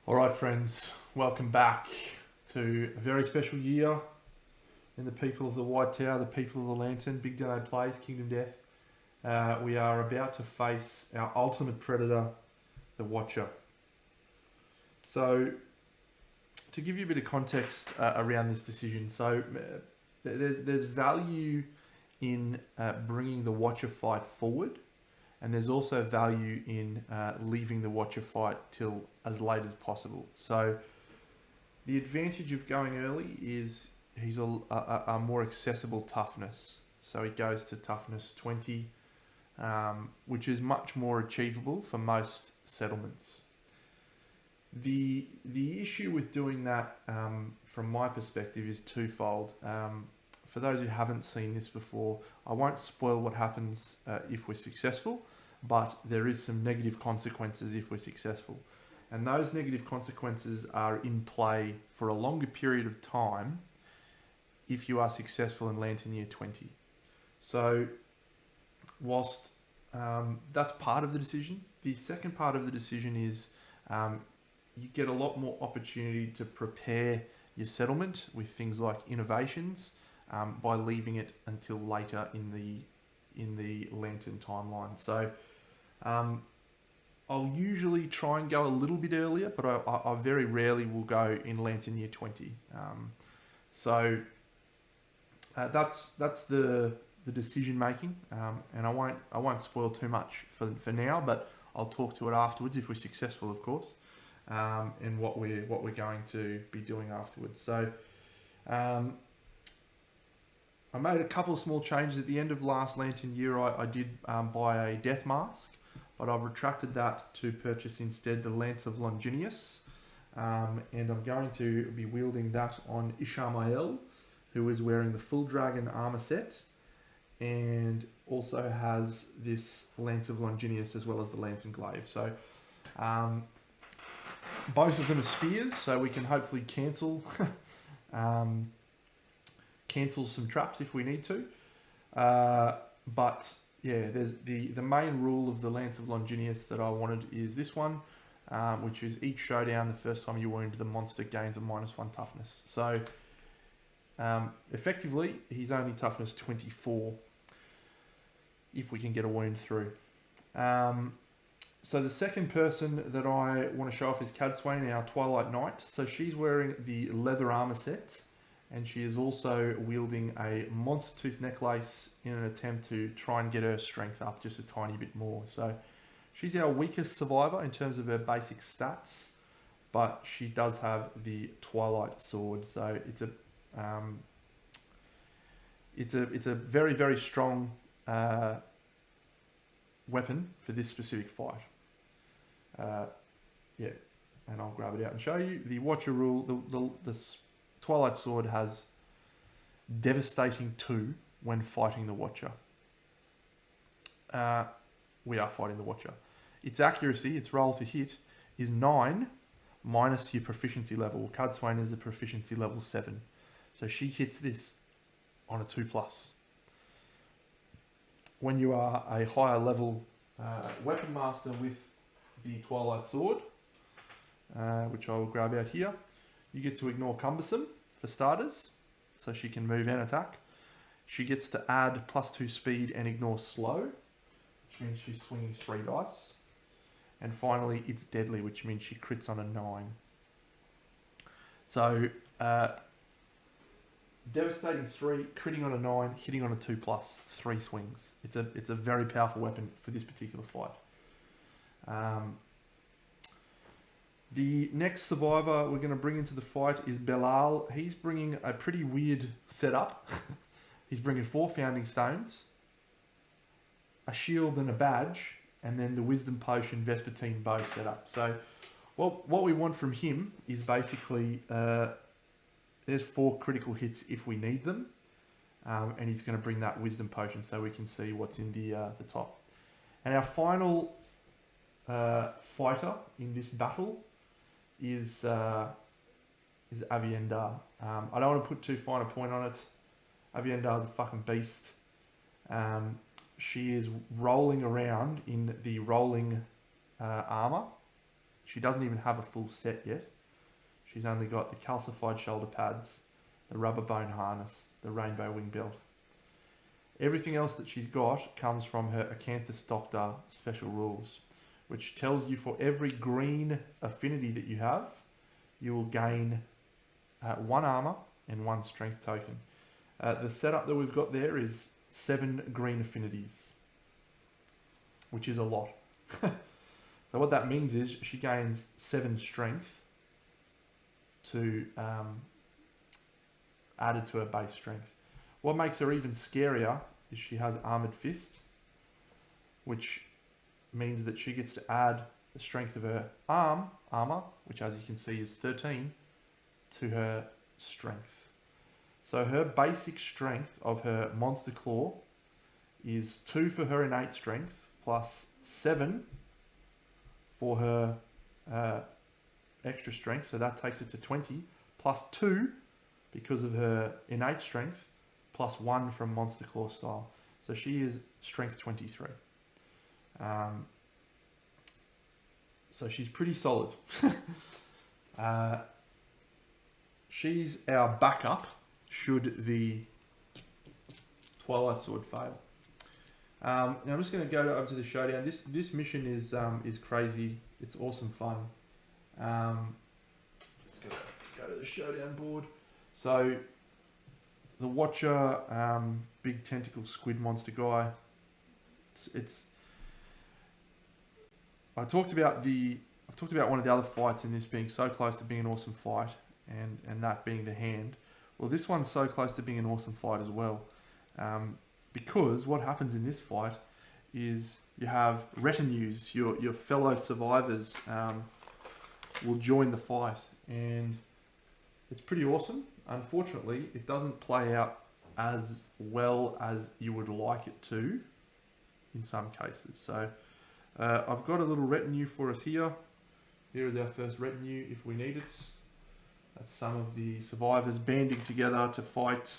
All right, friends, welcome back to a very special year in the people of the White Tower, the people of the Lantern, BigDenoPlays, Kingdom Death. We are about to face our ultimate predator, the Watcher. So, to give you a bit of context around this decision, there's value in bringing the Watcher fight forward, and there's also value in leaving the Watcher fight till as late as possible. So the advantage of going early is he's a more accessible toughness. So he goes to toughness 20, which is much more achievable for most settlements. The issue with doing that, from my perspective, is twofold. For those who haven't seen this before, I won't spoil what happens if we're successful, but there is some negative consequences if we're successful. And those negative consequences are in play for a longer period of time if you are successful in Lantern Year 20. So, whilst that's part of the decision, the second part of the decision is you get a lot more opportunity to prepare your settlement with things like innovations by leaving it until later in the Lantern timeline. So I'll usually try and go a little bit earlier, but I very rarely will go in Lantern Year 20. That's the decision making, and I won't spoil too much for now, but I'll talk to it afterwards if we're successful, of course, and what we're going to be doing afterwards. So I made a couple of small changes at the end of last Lantern year. I did buy a death mask, but I've retracted that to purchase instead the Lance of Longinus, and I'm going to be wielding that on Ishamael, who is wearing the full dragon armor set, and also has this Lance of Longinus as well as the Lance and Glaive. So both of them are spears, so we can hopefully cancel some traps if we need to. But yeah, there's the main rule of the Lance of Longinus that I wanted is this one, which is each showdown, the first time you wound, the monster gains a -1 toughness. So effectively, he's only toughness 24 if we can get a wound through. So the second person that I want to show off is Cadswain, our Twilight Knight. So she's wearing the leather armor set, and she is also wielding a monster tooth necklace in an attempt to try and get her strength up just a tiny bit more. So she's our weakest survivor in terms of her basic stats, but she does have the Twilight Sword. So it's a very, very strong weapon for this specific fight. Yeah, and I'll grab it out and show you. The Watcher rule, the Twilight Sword has devastating 2 when fighting the Watcher. We are fighting the Watcher. Its accuracy, its roll to hit, is 9 minus your proficiency level. Cadswain is a proficiency level 7. So she hits this on a 2+. When you are a higher level weapon master with the Twilight Sword, which I will grab out here, you get to ignore Cumbersome, for starters, so she can move and attack. She gets to add +2 speed and ignore slow, which means she's swinging 3 dice. And finally, it's deadly, which means she crits on a 9. So, devastating 3, critting on a 9, hitting on a 2+, 3 swings. It's a very powerful weapon for this particular fight. The next survivor we're going to bring into the fight is Belal. He's bringing a pretty weird setup. He's bringing 4 founding stones, a shield and a badge, and then the wisdom potion Vespertine bow setup. So what we want from him is basically there's 4 critical hits if we need them, and he's going to bring that wisdom potion so we can see what's in the top. And our final fighter in this battle is Avienda. I don't want to put too fine a point on it. Avienda is a fucking beast. She is rolling around in the rolling armor, She doesn't even have a full set yet. She's only got the calcified shoulder pads, the rubber bone harness, the rainbow wing belt. Everything else that she's got comes from her Acanthus Doctor special rules, which tells you for every green affinity that you have, you will gain 1 armor and 1 strength token. The setup that we've got there is 7 green affinities, which is a lot. So what that means is she gains 7 strength to added to her base strength. What makes her even scarier is she has Armored Fist, which means that she gets to add the strength of her armor, which as you can see is 13, to her strength. So her basic strength of her Monster Claw is 2 for her innate strength, plus 7 for her extra strength, so that takes it to 20, plus 2 because of her innate strength, plus 1 from Monster Claw style. So she is strength 23. So she's pretty solid. She's our backup should the Twilight Sword fail. Now I'm just going to go over to the Showdown. This mission is crazy. It's awesome fun. Just going to go to the Showdown board. So the Watcher, big tentacle squid monster guy. I've talked about one of the other fights in this being so close to being an awesome fight, and that being the hand. Well, this one's so close to being an awesome fight as well, because what happens in this fight is you have retinues, your fellow survivors will join the fight, and it's pretty awesome. Unfortunately, it doesn't play out as well as you would like it to in some cases. So I've got a little retinue for us here. Here is our first retinue if we need it. That's some of the survivors banding together to fight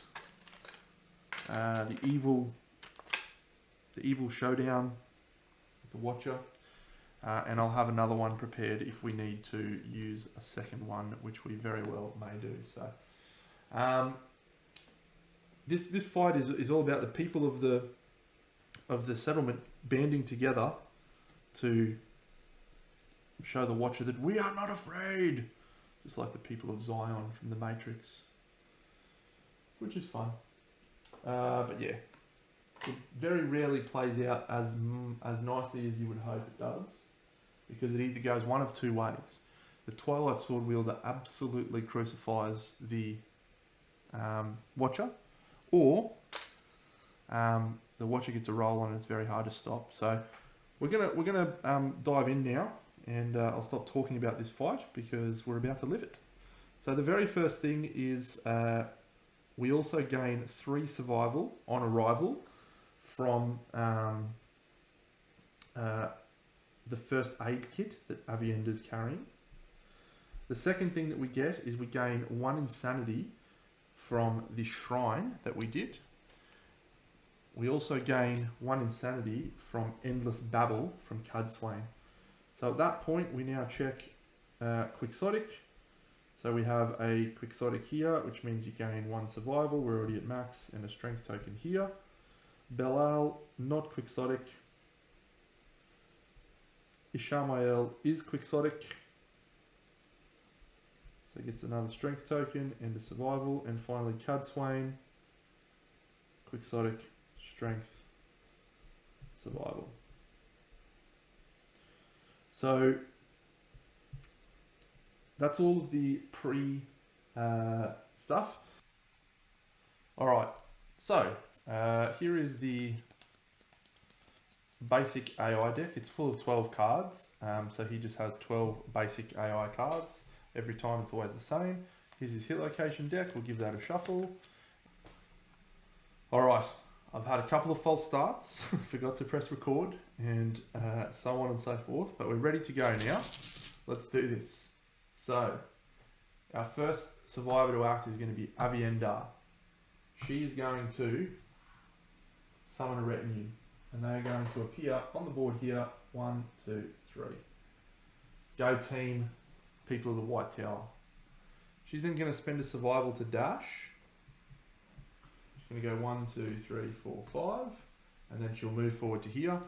the evil Showdown with the Watcher. And I'll have another one prepared if we need to use a second one, which we very well may do. So this fight is all about the people of the settlement banding together to show the Watcher that we are not afraid, just like the people of Zion from the Matrix, which is fun. But yeah, it very rarely plays out as nicely as you would hope it does, because it either goes one of two ways. The Twilight Sword wielder absolutely crucifies the Watcher, or the Watcher gets a roll on and it's very hard to stop. So we're gonna dive in now, and I'll stop talking about this fight because we're about to live it. So the very first thing is we also gain 3 survival on arrival from the first aid kit that Avienda's carrying. The second thing that we get is we gain 1 insanity from the shrine that we did. We also gain 1 insanity from Endless Babble from Cadswain. So at that point, we now check Quixotic. So we have a Quixotic here, which means you gain 1 survival. We're already at max, and a strength token here. Belal, not Quixotic. Ishamael is Quixotic. So it gets another strength token and a survival. And finally, Cadswain, Quixotic, strength, survival. So that's all of the pre stuff. All right, so here is the basic AI deck. It's full of 12 cards, so he just has 12 basic AI cards. Every time it's always the same. Here's his hit location deck. We'll give that a shuffle. All right, I've had a couple of false starts, forgot to press record, and so on and so forth, but we're ready to go now. Let's do this. So, our first survivor to act is going to be Avienda. She is going to summon a retinue, and they are going to appear on the board here. 1, 2, 3. Go team, people of the White Tower. She's then going to spend a survival to dash. She's going to go 1, 2, 3, 4, 5. And then she'll move forward to here.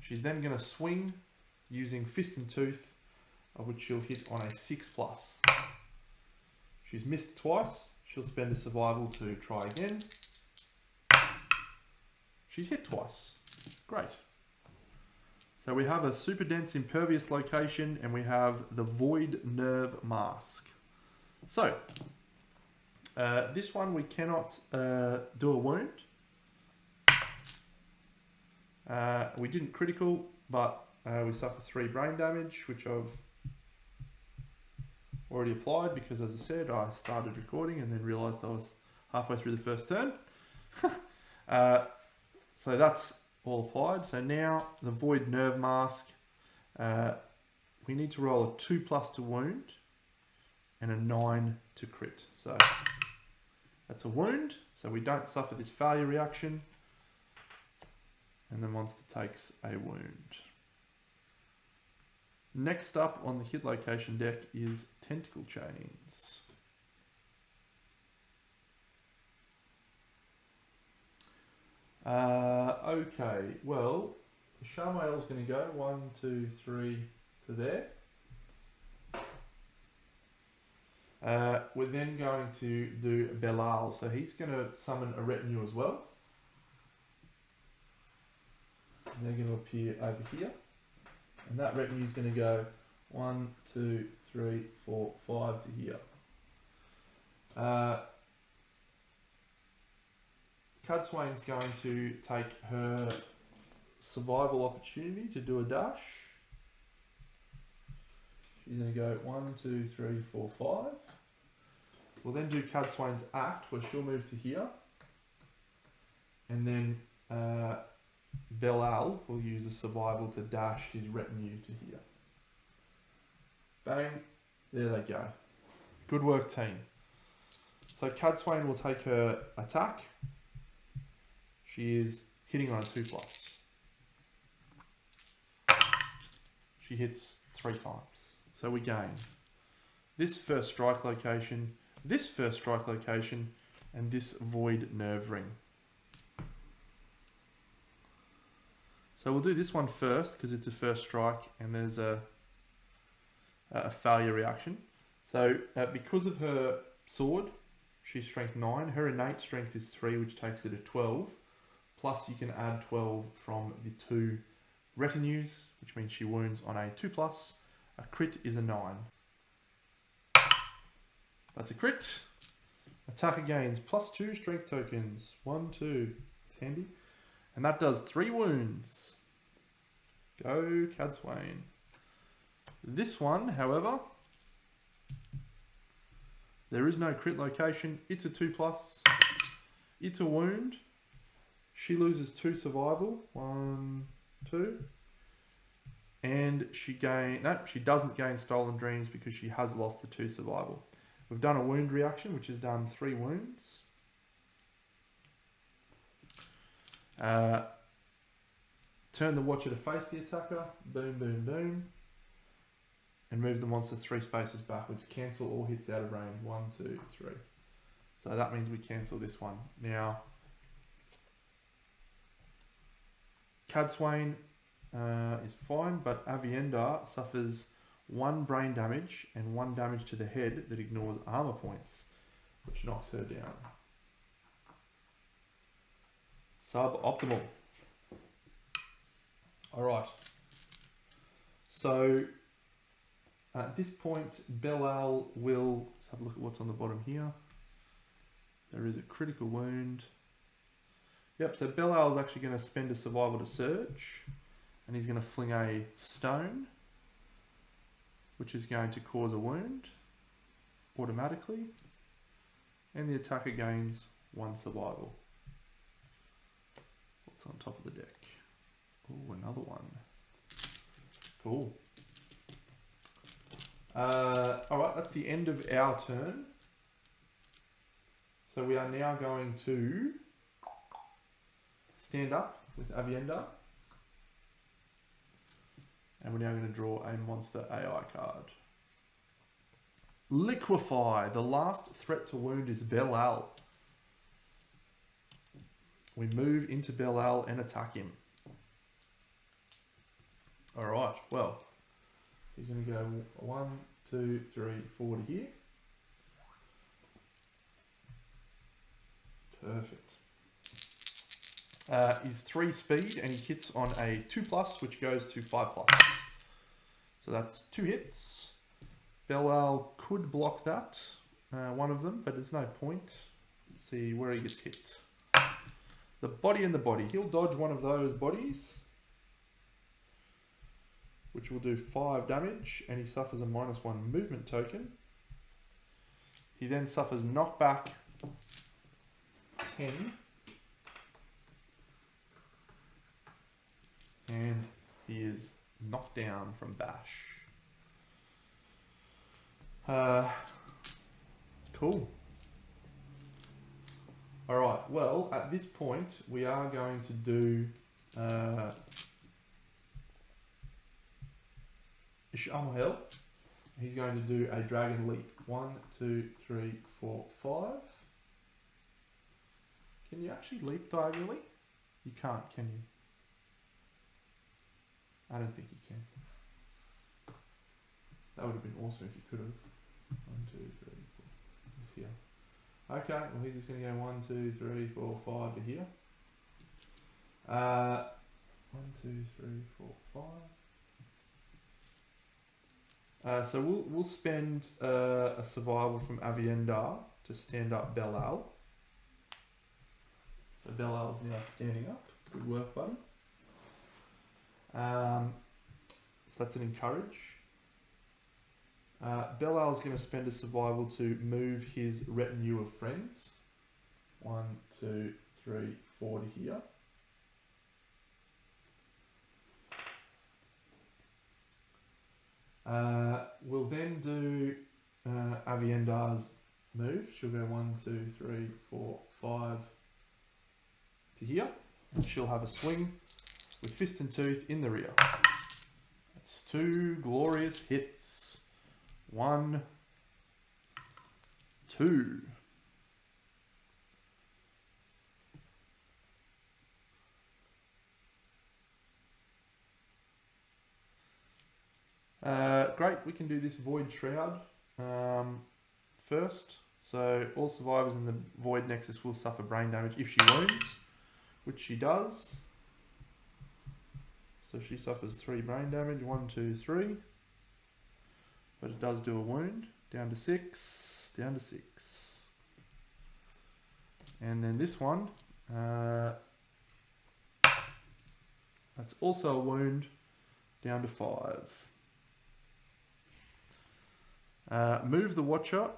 She's then going to swing using Fist and Tooth, of which she'll hit on a 6+. She's missed twice. She'll spend a survival to try again. She's hit twice. Great. So we have a super dense impervious location and we have the Void Nerve Mask. So, this one we cannot do a wound. We didn't critical, but we suffer 3 brain damage, which I've already applied because, as I said, I started recording and then realised I was halfway through the first turn. So that's all applied. So now the Void Nerve Mask, we need to roll a 2+ to wound and a 9 to crit. So that's a wound. So we don't suffer this failure reaction. And the monster takes a wound. Next up on the hit location deck is Tentacle Chains. Okay, well, the Shamael's going to go 1, 2, 3 to there. We're then going to do Belal, so he's going to summon a retinue as well. And they're going to appear over here. And that retinue is going to go 1, 2, 3, 4, 5 to here. Cudswain's going to take her survival opportunity to do a dash. She's going to go 1, 2, 3, 4, 5. We'll then do Cudswain's act, where she'll move to here. And then Belal will use a survival to dash his retinue to here. Bang. There they go. Good work, team. So Cudswain will take her attack. She is hitting on a 2+. She hits 3 times. So we gain this first strike location, this first strike location, and this Void Nerve Ring. So we'll do this one first because it's a first strike and there's a failure reaction. So because of her sword, she's strength 9. Her innate strength is 3, which takes her to 12. Plus you can add 12 from the 2 retinues, which means she wounds on a 2+. A crit is a 9. That's a crit. Attacker gains +2 strength tokens. 1, 2. It's handy. And that does 3 wounds. Go Cudswain. This one, however, there is no crit location. It's a 2+. It's a wound. She loses 2 survival. 1, 2. And she doesn't gain Stolen Dreams because she has lost the 2 survival. We've done a wound reaction, which has done 3 wounds. Turn the Watcher to face the attacker. Boom, boom, boom. And move the monster 3 spaces backwards. Cancel all hits out of range. 1, 2, 3. So that means we cancel this one. Now, Cudswain is fine, but Avienda suffers 1 brain damage and 1 damage to the head that ignores armor points, which knocks her down. Suboptimal. Alright. So, at this point, Belal will... Let's have a look at what's on the bottom here. There is a critical wound. Yep, so Belal is actually going to spend a survival to surge. And he's going to fling a stone, which is going to cause a wound automatically. And the attacker gains 1 survival. What's on top of the deck? Oh, another one. Cool. Alright, that's the end of our turn. So we are now going to stand up with Avienda. And we're now going to draw a monster AI card. Liquefy. The last threat to wound is Bel-Al. We move into Bel-Al and attack him. Alright, well, he's going to go 1, 2, 3, 4 to here. Perfect. He's 3 speed and he hits on a 2+, which goes to 5+. So that's 2 hits. Bel-Al could block that, one of them, but there's no point. Let's see where he gets hit. The body and the body. He'll dodge one of those bodies, which will do 5 damage, and he suffers a -1 movement token. He then suffers knockback 10. And he is knocked down from bash. Cool. Alright, well, at this point, we are going to do Ishamahel. He's going to do a dragon leap. 1, 2, 3, 4, 5. Can you actually leap diagonally? You can't, can you? I don't think you can. That would have been awesome if you could have. 1, 2, 3, 4. Here. Okay, well he's just going to go 1, 2, 3, 4, 5 to here. 1, 2, 3, 4, 5. So we'll spend a survival from Avienda to stand up Bel-Al. So Bel-Al is now standing up. Good work, buddy. So that's an encourage. Bel-Al is going to spend a survival to move his retinue of friends. 1, 2, 3, 4 to here. We'll then do Avienda's move. She'll go 1, 2, 3, 4, 5 to here. And she'll have a swing with fist and tooth in the rear. That's 2 glorious hits. 1, 2. Great, we can do this Void Shroud first. So all survivors in the Void Nexus will suffer brain damage if she wounds, which she does. So she suffers 3 brain damage, 1, 2, 3. But it does do a wound, down to 6, down to 6. And then this one, that's also a wound, down to 5. Move the Watcher.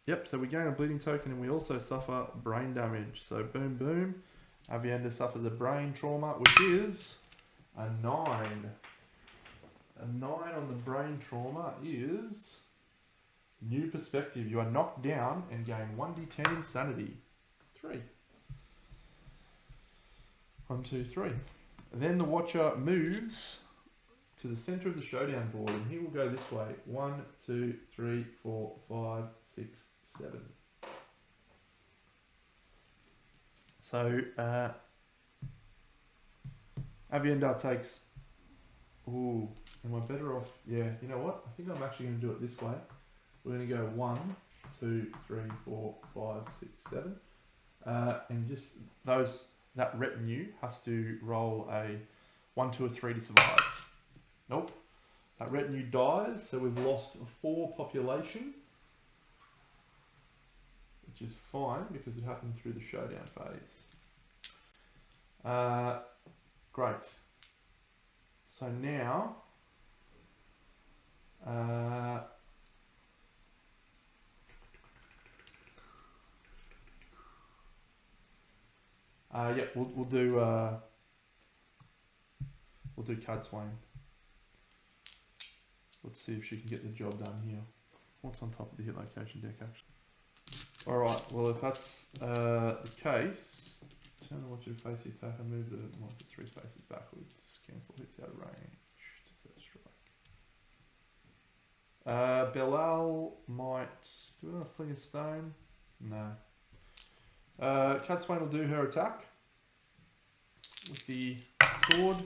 Yep, so we gain a bleeding token and we also suffer brain damage. So boom, boom. Avienda suffers a brain trauma, which is a 9. A 9 on the brain trauma is new perspective. You are knocked down and gain 1d10 insanity. 3. 1, 2, 3. Then the Watcher moves to the center of the showdown board, and he will go this way. 1, 2, 3, 4, 5, 6, 7. So Avienda takes. Ooh, am I better off? Yeah, you know what? I think I'm actually going to do it this way. We're going to go 1, 2, 3, 4, 5, 6, 7, and just that retinue has to roll a 1, 2, or 3 to survive. Nope. That retinue dies, so we've lost 4 population, which is fine because it happened through the showdown phase. Great. So now, yeah, we'll do Cad Swain. Let's see if she can get the job done here. What's on top of the hit location deck, actually? Alright, well, if that's the case, turn the Watcher to face the attacker, move the monster 3 spaces backwards, cancel hits out of range to first strike. Belal might... Do we want to fling a stone? No. Catswain will do her attack with the sword.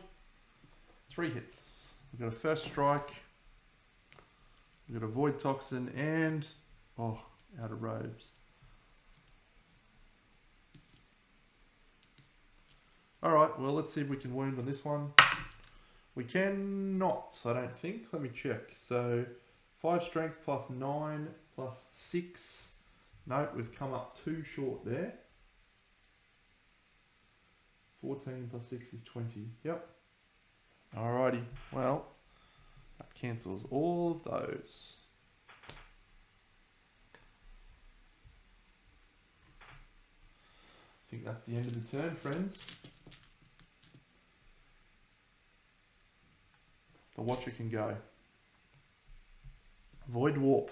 3 hits. We've got a first strike. We've got a void toxin and... Oh, out of robes. Alright, well let's see if we can wound on this one. We cannot, I don't think. Let me check. So, 5 strength plus 9 plus 6. No, we've come up 2 short there. 14 plus 6 is 20. Yep. Alrighty. Well, that cancels all of those. I think that's the end of the turn, friends. The Watcher can go. Void Warp.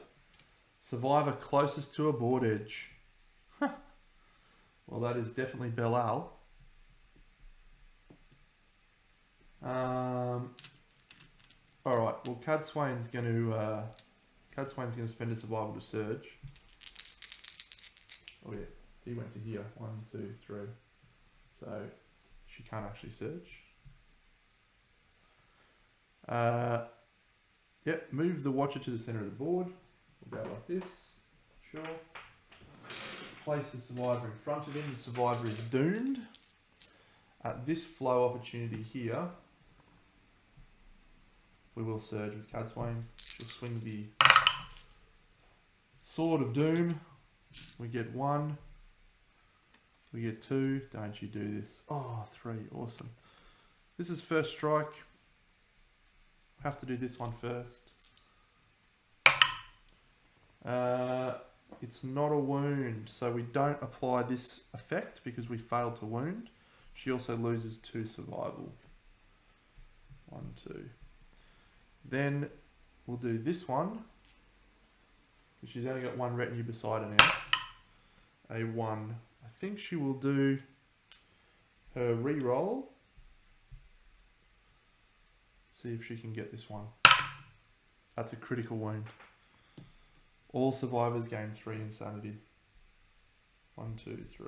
Survivor closest to a board edge. Well, that is definitely Belal. Alright, well Cadswain's gonna spend a survival to surge. Oh yeah, he went to here. 1, 2, 3. So she can't actually surge. Yep, move the Watcher to the center of the board. We'll go like this. Sure. Place the Survivor in front of him. The Survivor is doomed. At this flow opportunity here, we will surge with Cadswain. She'll swing the Sword of Doom. We get 1. We get 2. Don't you do this. Oh, 3. Awesome. This is first strike. Have to do this one first. It's not a wound, so we don't apply this effect because we failed to wound. She also loses 2 survival. 1, 2. Then we'll do this one. She's only got 1 retinue beside her now. A 1. I think she will do her re-roll. See if she can get this one. That's a critical wound. All survivors gain 3 insanity. 1, 2, 3.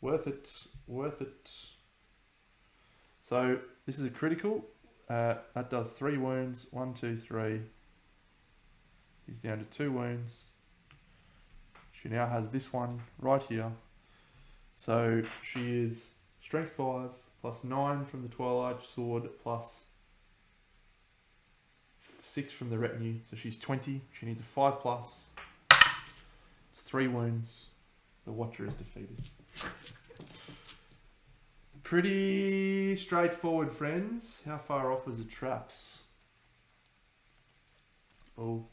Worth it. Worth it. So this is a critical. That does 3 wounds. 1, 2, 3. He's down to 2 wounds. She now has this one right here. So she is strength 5 plus 9 from the Twilight Sword plus 6 from the retinue. So she's 20. She needs a 5 plus. It's 3 wounds. The Watcher is defeated. Pretty straightforward, friends. How far off was the traps? Oh.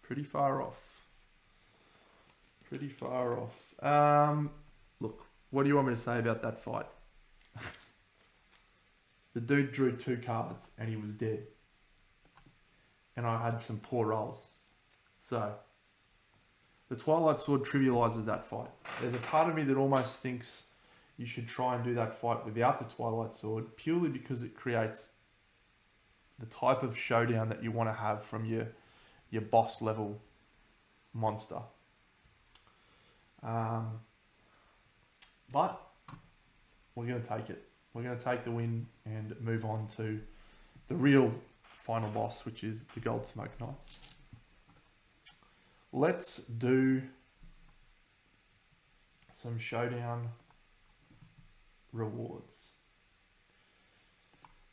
Pretty far off. Pretty far off. Look, what do you want me to say about that fight? The dude drew 2 cards and he was dead. And I had some poor rolls. So, the Twilight Sword trivializes that fight. There's a part of me that almost thinks you should try and do that fight without the Twilight Sword, purely because it creates the type of showdown that you want to have from your boss level monster. But we're going to take it. We're going to take the win and move on to the real final boss, which is the Gold Smoke Knight. Let's do some Showdown Rewards.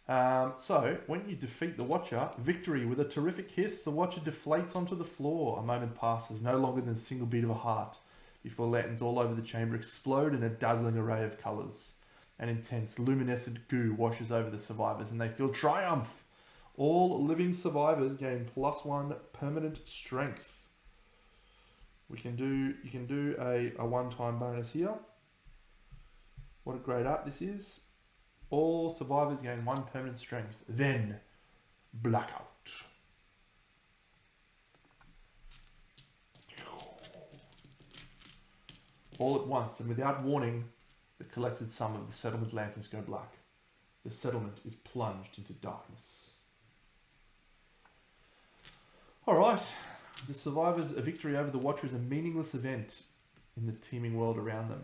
So, when you defeat the Watcher, victory with a terrific hiss, the Watcher deflates onto the floor. A moment passes, no longer than a single beat of a heart, before lanterns all over the chamber explode in a dazzling array of colours. An intense, luminescent goo washes over the survivors, and they feel triumph. All living survivors gain +1 permanent strength. You can do a one-time bonus here. What a great art this is. All survivors gain 1 permanent strength. Then, blackout. All at once and without warning, the collected sum of the settlement lanterns go black. The settlement is plunged into darkness. Alright, the survivors' victory over the Watcher is a meaningless event in the teeming world around them.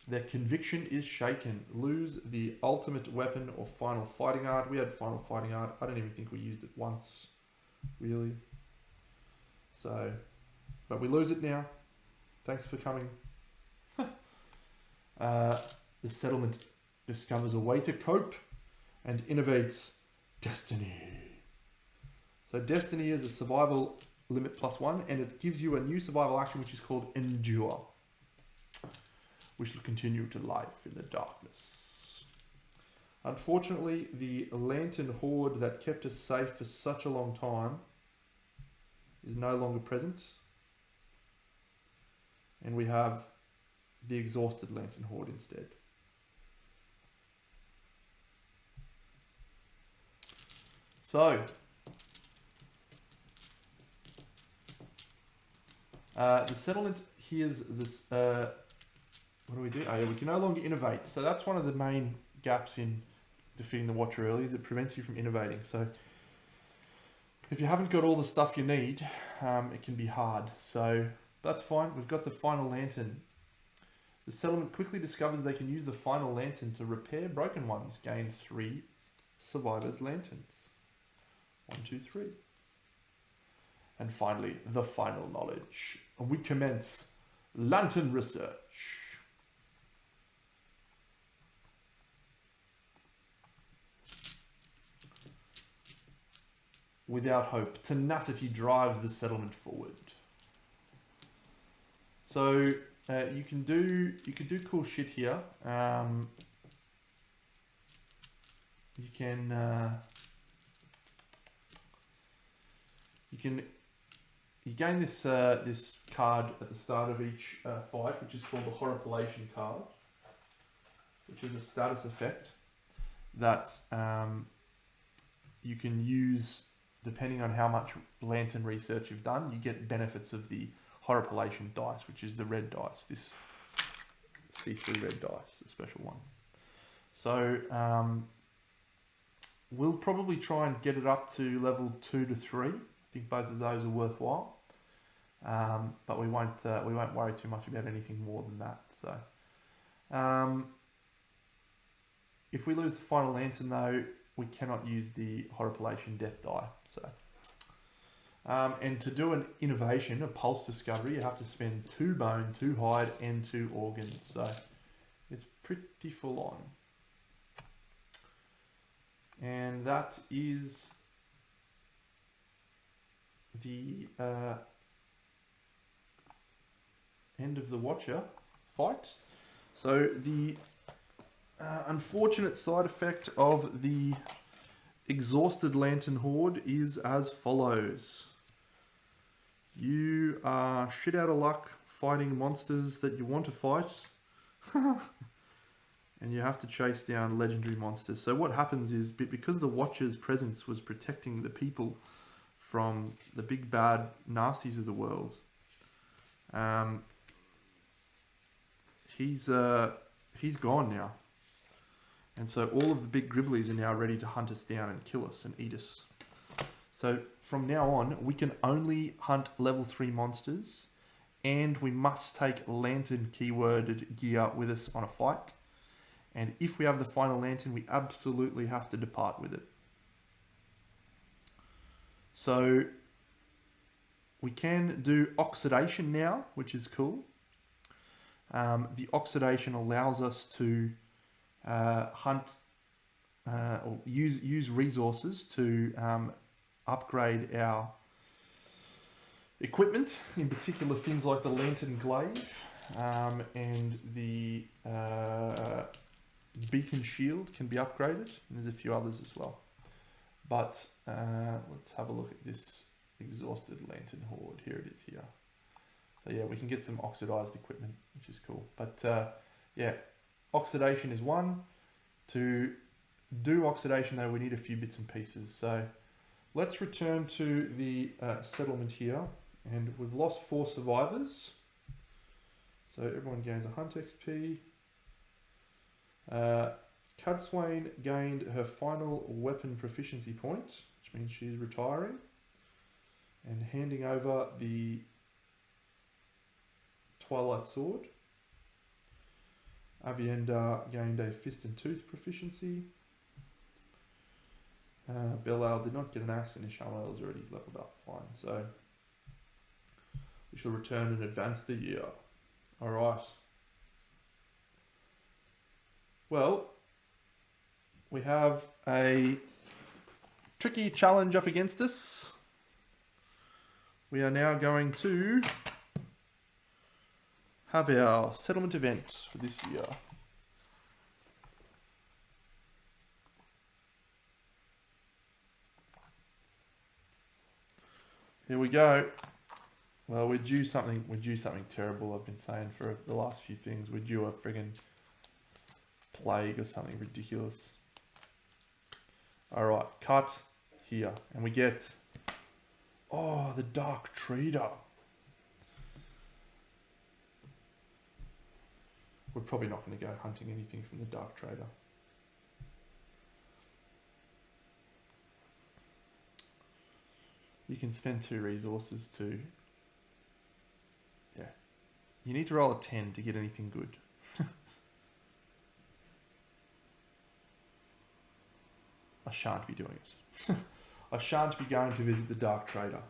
Their conviction is shaken. Lose the ultimate weapon or final fighting art. We had final fighting art. I don't even think we used it once, really. So, but we lose it now. Thanks for coming. The settlement discovers a way to cope and innovates destiny. So destiny is a survival limit +1, and it gives you a new survival action which is called Endure, which will continue to life in the darkness. Unfortunately, the lantern horde that kept us safe for such a long time is no longer present, and we have the exhausted lantern horde instead. So, the settlement here's this. What do we do? Oh yeah, we can no longer innovate. So that's one of the main gaps in defeating the Watcher early, is it prevents you from innovating. So if you haven't got all the stuff you need, it can be hard. So that's fine. We've got the final lantern. The settlement quickly discovers they can use the final lantern to repair broken ones. Gain 3 survivors' lanterns. 1, 2, 3. And finally, the final knowledge. We commence lantern research. Without hope, tenacity drives the settlement forward. So you can do cool shit here. You gain this this card at the start of each fight, which is called the Horripilation card, which is a status effect that you can use depending on how much lantern research you've done. You get benefits of the Horripilation dice, which is the red dice, this see-through red dice, the special one. So we'll probably try and get it up to level 2 to 3. I think both of those are worthwhile, but we won't worry too much about anything more than that. So if we lose the final lantern though, we cannot use the Horripilation death die. So and to do an innovation, a pulse discovery, you have to spend 2 bone, 2 hide, and 2 organs. So it's pretty full on. And that is the end of the Watcher fight. So the unfortunate side effect of the exhausted lantern horde is as follows. You are shit out of luck fighting monsters that you want to fight. And you have to chase down legendary monsters. So what happens is, because the Watcher's presence was protecting the people from the big bad nasties of the world, he's gone now. And so all of the big Gribblies are now ready to hunt us down and kill us and eat us. So from now on, we can only hunt level 3 monsters, and we must take lantern keyworded gear with us on a fight. And if we have the final lantern, we absolutely have to depart with it. So we can do oxidation now, which is cool. The oxidation allows us to hunt or use resources to upgrade our equipment, in particular things like the lantern glaive and the beacon shield can be upgraded, and there's a few others as well. But let's have a look at this exhausted lantern horde. Here it is here. So yeah, we can get some oxidized equipment, which is cool. But yeah, oxidation is one. To do oxidation though, we need a few bits and pieces. So let's return to the settlement here, and we've lost 4 survivors. So everyone gains a hunt XP. Cadswain gained her final weapon proficiency point, which means she's retiring and handing over the Twilight Sword. Avienda gained a Fist and Tooth proficiency. Belial did not get an axe, and Ishamael is already leveled up fine, so we shall return and advance the year. Alright. Well, we have a tricky challenge up against us. We are now going to have our settlement event for this year. Here we go. Well, we're due something terrible. I've been saying for the last few things. We're due a friggin' plague or something ridiculous. Alright, cut here. And we get... Oh, the Dark Trader. We're probably not going to go hunting anything from the Dark Trader. You can spend 2 resources to... Yeah. You need to roll a 10 to get anything good. I shan't be doing it. I shan't be going to visit the Dark Trader.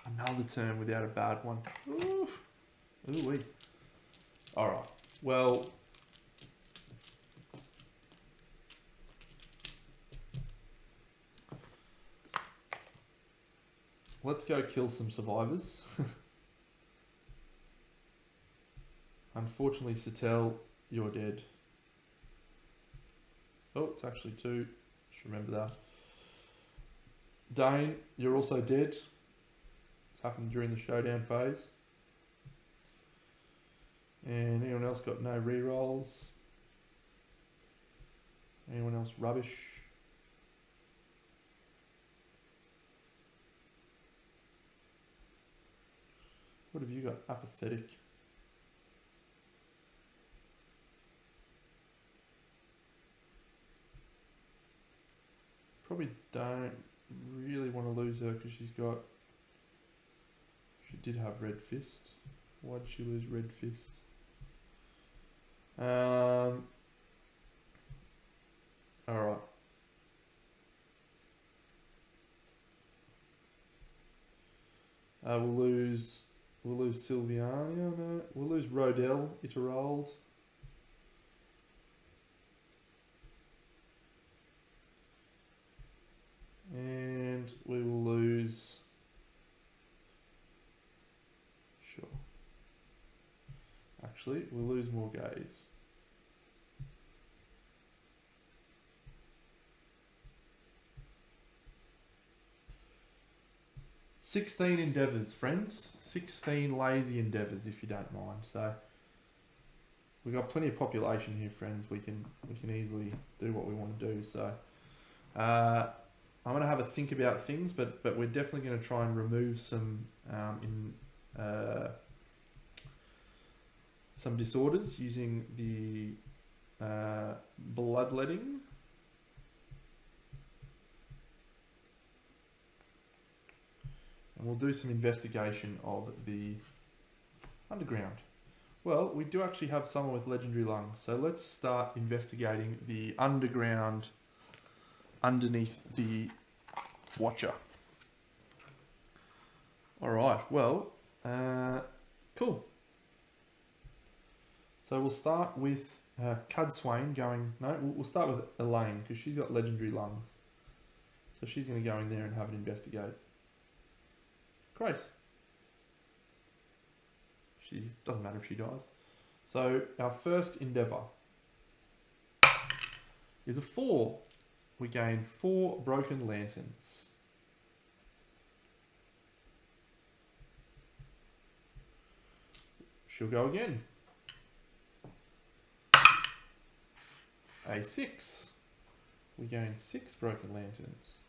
Another turn without a bad one. Ooh. Ooh-wee. Alright. Well... Let's go kill some survivors. Unfortunately, Satel, you're dead. Oh, it's actually 2. Just remember that. Dane, you're also dead. It's happened during the showdown phase. And anyone else got no rerolls? Anyone else rubbish? What have you got? Apathetic. Probably don't really want to lose her because she did have Red Fist. Why did she lose Red Fist? Alright. We'll lose Sylviania, no. We'll lose Rodell, Iterold. And we will lose... Sure. Actually, we'll lose more gaze. "16 endeavours, friends. 16 lazy endeavours, if you don't mind. So we've got plenty of population here, friends. We can easily do what we want to do. So I'm going to have a think about things, but we're definitely going to try and remove some disorders using the bloodletting. And we'll do some investigation of the underground. Well, we do actually have someone with legendary lungs, so let's start investigating the underground underneath the Watcher. Alright, well, cool. So we'll start with Cadswain going... No, we'll start with Elaine, because she's got legendary lungs. So she's going to go in there and have it investigate. Great. Doesn't matter if she dies. So our first endeavour is a 4. We gain 4 broken lanterns. She'll go again. A 6. We gain 6 broken lanterns.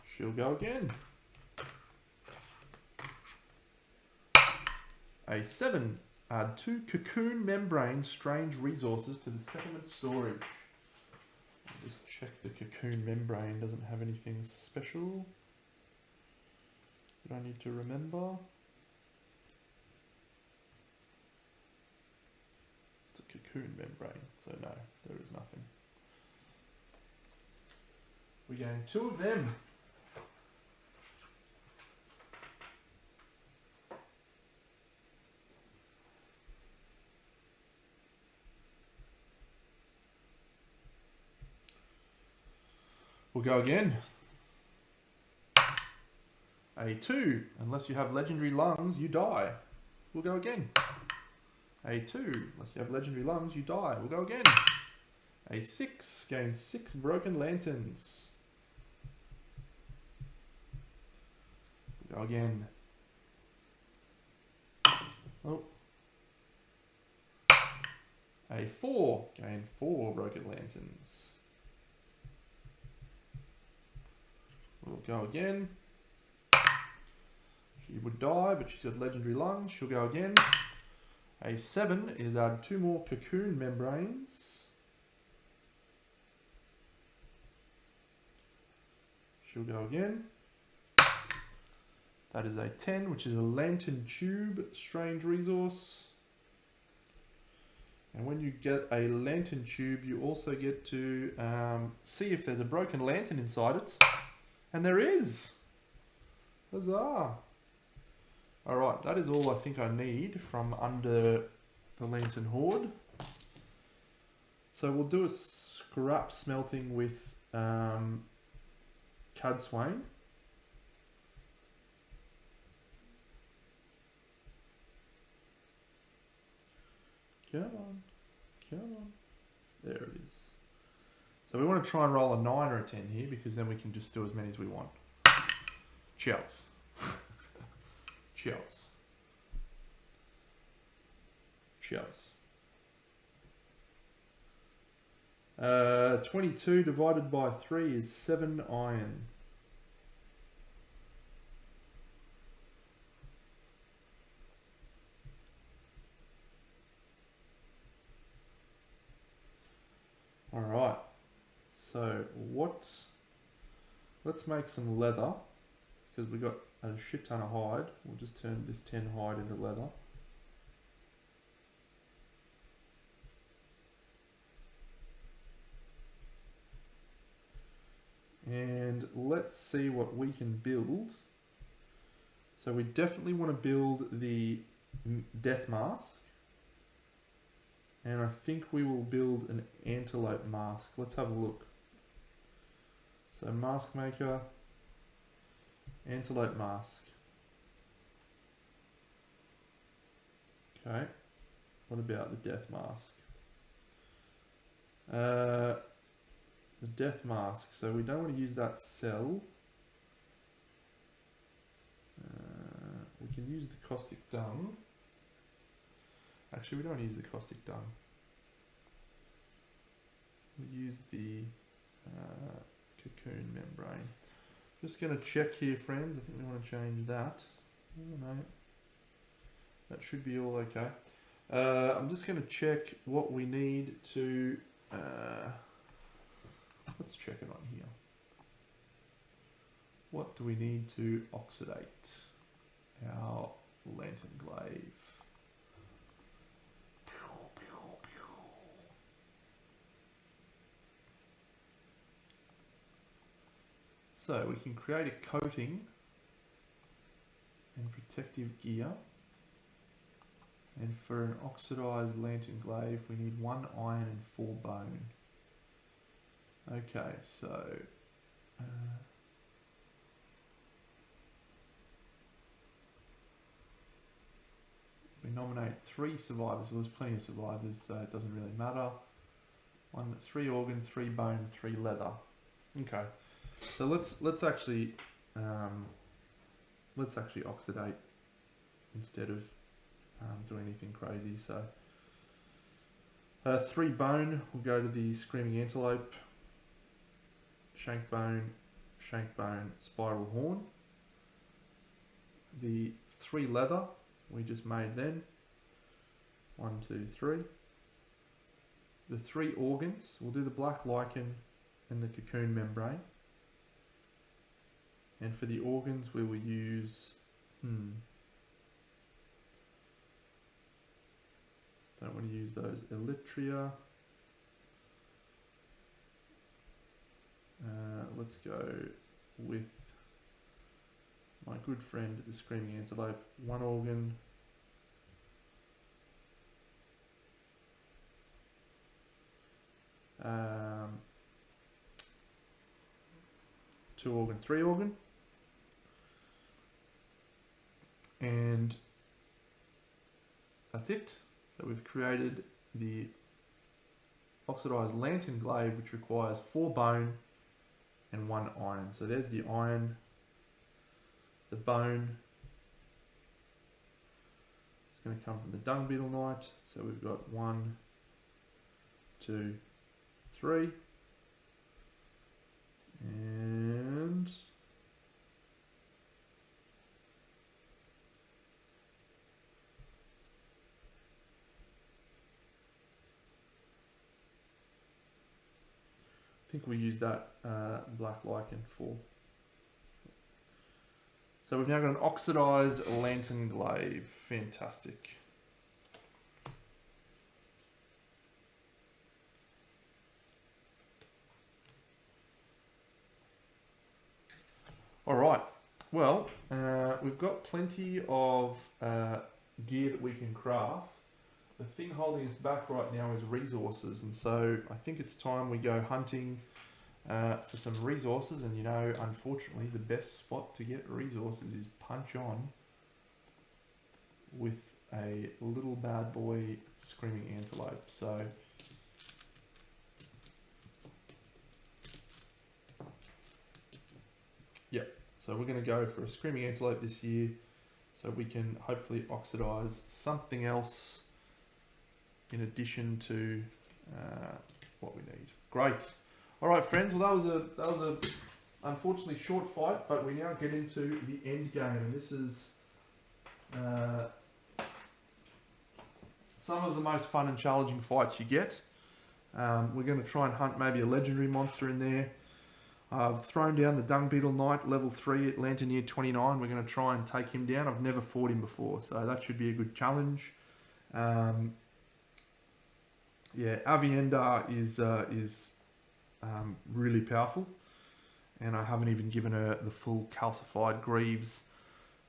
She'll go again. A 7. Add 2 cocoon membrane strange resources to the settlement storage. Just check the cocoon membrane doesn't have anything special that I need to remember. It's a cocoon membrane, so no, there is nothing. We're getting 2 of them. We'll go again. A2. Unless you have legendary lungs, you die. We'll go again. A2. Unless you have legendary lungs, you die. We'll go again. A6. Gain 6 broken lanterns. We'll go again. Oh. A4. Gain 4 broken lanterns. We'll go again. She would die, but she's got legendary lungs. She'll go again. A7 is add 2 more cocoon membranes. She'll go again. That is A10, which is a lantern tube strange resource. And when you get a lantern tube, you also get to see if there's a broken lantern inside it. And there is. Huzzah. Alright, that is all I think I need from under the lantern hoard. So we'll do a scrap smelting with Cadswain. Come on. Come on. There it is. So we want to try and roll a 9 or a 10 here, because then we can just do as many as we want. Cheers. Cheers. Cheers. 22 divided by 3 is 7 iron. All right. So let's make some leather, because we got a shit ton of hide. We'll just turn this 10 hide into leather. And let's see what we can build. So we definitely want to build the death mask. And I think we will build an antelope mask. Let's have a look. So mask maker, antelope mask. Okay. What about the death mask? The death mask. So we don't want to use that cell. We can use the caustic dung. Actually, we don't use the caustic dung. We use the cocoon membrane. Just going to check here, friends. I think we want to change that. Oh, no. That should be all okay. I'm just going to check what we need to... let's check it on here. What do we need to oxidate our lantern glaive? So we can create a coating and protective gear. And for an oxidized lantern glaive, we need 1 iron and 4 bone. Okay, so we nominate 3 survivors. Well, there's plenty of survivors, so it doesn't really matter. 3 organ, 3 bone, 3 leather. Okay, so let's actually oxidate instead of doing anything crazy. So 3 bone will go to the screaming antelope. Shank bone, spiral horn. The 3 leather we just made then 1, 2, 3. The 3 organs, we'll do the black lichen and the cocoon membrane. And for the organs, we will use, don't want to use those elytria. Let's go with my good friend, the screaming antelope. 1 organ. Two organ, 3 organ. And that's it. So we've created the oxidized lantern glaive, which requires 4 bone and 1 iron. So there's the iron, the bone. It's going to come from the dung beetle knight. So we've got 1, 2, 3. And I think we use that black lichen for. So we've now got an oxidized lantern glaive. Fantastic. All right. Well, we've got plenty of gear that we can craft. The thing holding us back right now is resources, and so I think it's time we go hunting for some resources. And you know, unfortunately, the best spot to get resources is punch on with a little bad boy screaming antelope. So yep, so we're going to go for a screaming antelope this year, so we can hopefully oxidize something else in addition to what we need. Great. All right, friends. Well, that was a unfortunately short fight, but we now get into the end game, and this is some of the most fun and challenging fights you get. We're going to try and hunt maybe a legendary monster in there. I've thrown down the Dung Beetle Knight, level 3 at Lantern Year 29. We're going to try and take him down. I've never fought him before, so that should be a good challenge. Yeah, Avienda is really powerful, and I haven't even given her the full calcified Greaves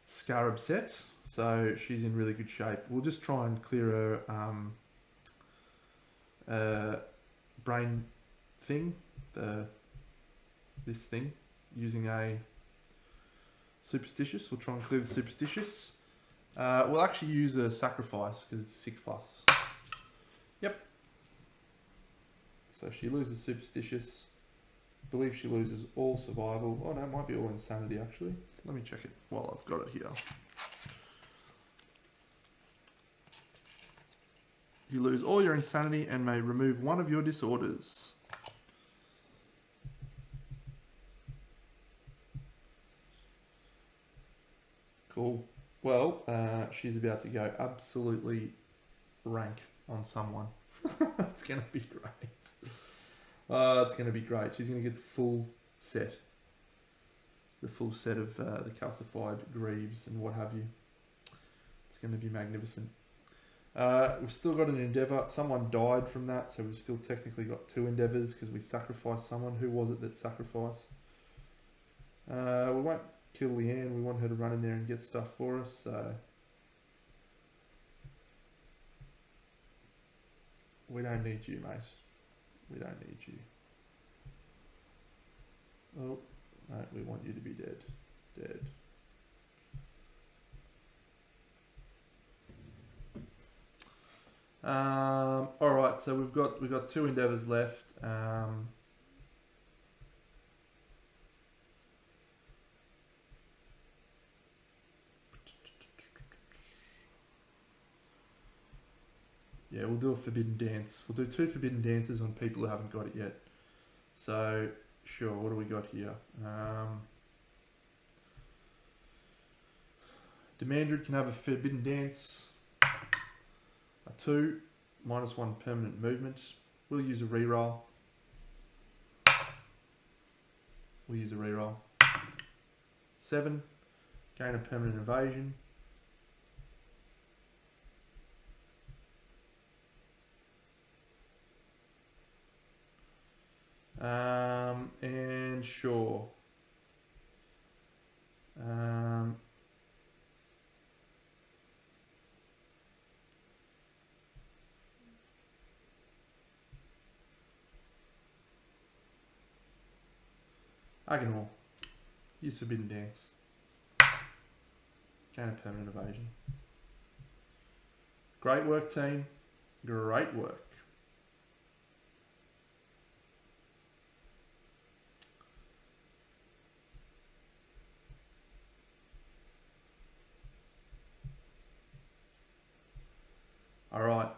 Scarab set, so she's in really good shape. We'll just try and clear her brain thing, this thing, using a superstitious. We'll try and clear the superstitious. We'll actually use a sacrifice because it's 6+. Yep. So she loses superstitious. I believe she loses all survival. Oh no, it might be all insanity actually. Let me check it while I've got it here. You lose all your insanity and may remove one of your disorders. Cool. Well, she's about to go absolutely rank on someone. It's going to be great. It's going to be great. She's going to get the full set. The full set of the calcified Greaves and what have you. It's going to be magnificent. We've still got an endeavour. Someone died from that, so we've still technically got 2 endeavours because we sacrificed someone. Who was it that sacrificed? We won't kill Leanne. We want her to run in there and get stuff for us, so we don't need you, mate. We don't need you. Oh, no, we want you to be dead. Dead. Alright, so we've got 2 endeavours left. Yeah, we'll do a forbidden dance. We'll do 2 forbidden dances on people who haven't got it yet. So, sure, what do we got here? Demandred can have a forbidden dance. A 2, -1 permanent movement. We'll use a reroll. We'll use a reroll. 7, gain a permanent evasion. And sure. Agonor. Use Forbidden Dance. Gain a permanent evasion. Great work, team. Great work. All right.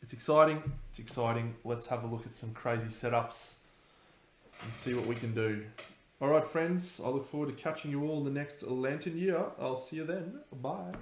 It's exciting. It's exciting. Let's have a look at some crazy setups and see what we can do. All right, friends. I look forward to catching you all in the next Lantern year. I'll see you then. Bye.